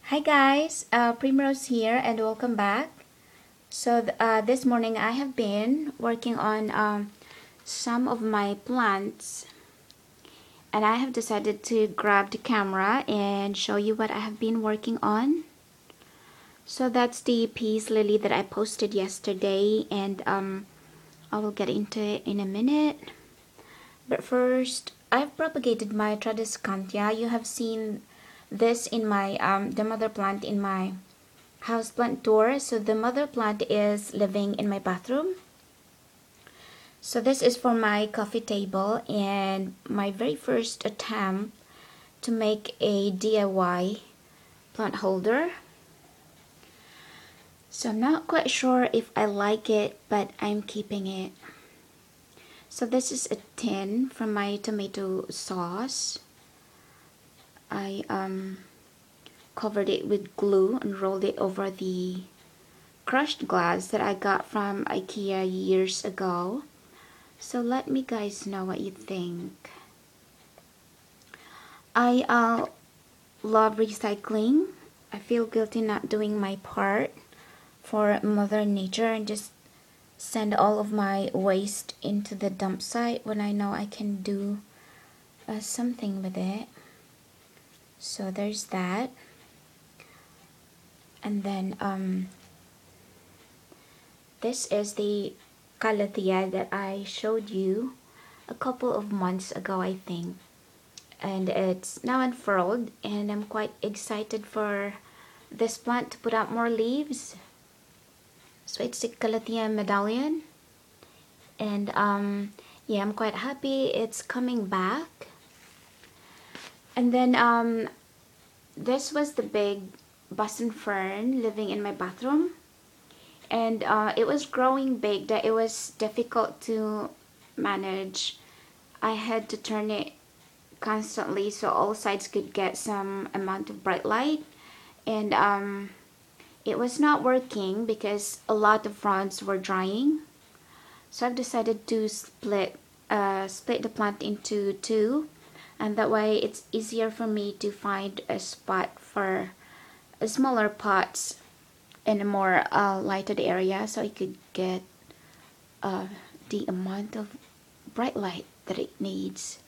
Hi guys, Primrose here and welcome back. This morning I have been working on some of my plants and I have decided to grab the camera and show you what I have been working on. So that's the peace lily that I posted yesterday and I will get into it in a minute. But first, I've propagated my Tradescantia. You have seen this in my the mother plant in my houseplant tour. So the mother plant is living in my bathroom. So this is for my coffee table and my very first attempt to make a DIY plant holder. So I'm not quite sure if I like it, but I'm keeping it. So this is a tin from my tomato sauce. I covered it with glue and rolled it over the crushed glass that I got from IKEA years ago. So let me guys know what you think. I love recycling. I feel guilty not doing my part for Mother Nature and just send all of my waste into the dump site when I know I can do something with it. So there's that. And then this is the Calathea that I showed you a couple of months ago, I think. And it's now unfurled and I'm quite excited for this plant to put out more leaves. So it's the Calathea medallion. And yeah, I'm quite happy it's coming back. And then this was the big Boston fern living in my bathroom. And it was growing big that it was difficult to manage. I had to turn it constantly so all sides could get some amount of bright light, and it was not working because a lot of fronds were drying. So I've decided to split the plant into two, and that way it's easier for me to find a spot for smaller pots in a more lighted area so I could get the amount of bright light that it needs,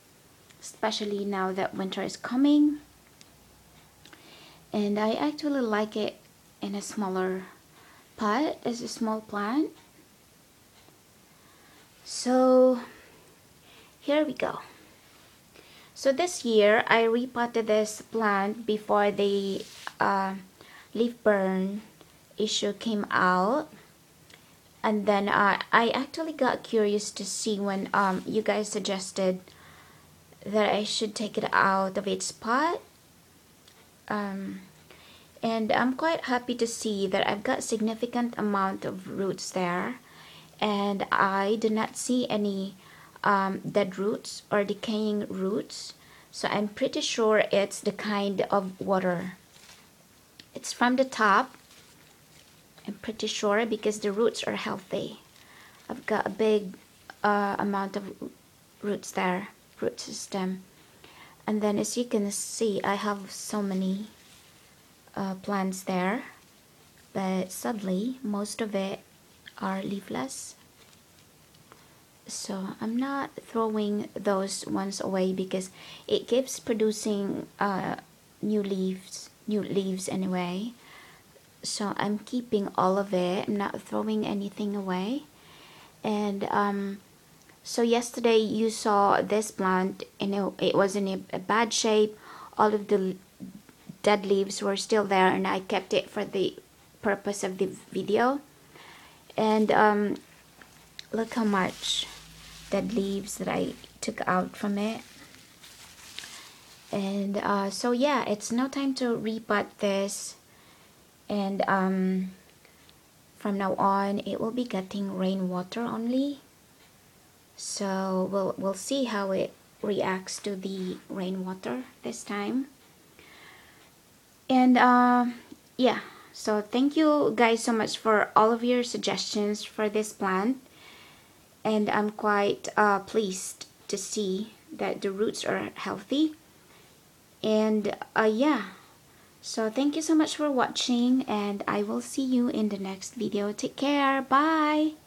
especially now that winter is coming. And I actually like it in a smaller pot as a small plant. So here we go. So this year I repotted this plant before the leaf burn issue came out, and then I actually got curious to see when you guys suggested that I should take it out of its pot, and I'm quite happy to see that I've got significant amount of roots there, and I do not see any dead roots or decaying roots. So I'm pretty sure it's the kind of water. It's from the top, I'm pretty sure, because the roots are healthy. I've got a big amount of roots there, root system. And then as you can see, I have so many plants there, but sadly most of it are leafless. So I'm not throwing those ones away because it keeps producing new leaves anyway. So I'm keeping all of it. I'm not throwing anything away. And so yesterday you saw this plant, and it was in a bad shape. All of the dead leaves were still there, and I kept it for the purpose of the video. And look how much dead leaves that I took out from it. And so yeah, it's now time to repot this, and from now on it will be getting rainwater only. So we'll see how it reacts to the rainwater this time. And yeah, so thank you guys so much for all of your suggestions for this plant, and I'm quite pleased to see that the roots are healthy. And yeah, So thank you so much for watching, and I will see you in the next video. Take care. Bye.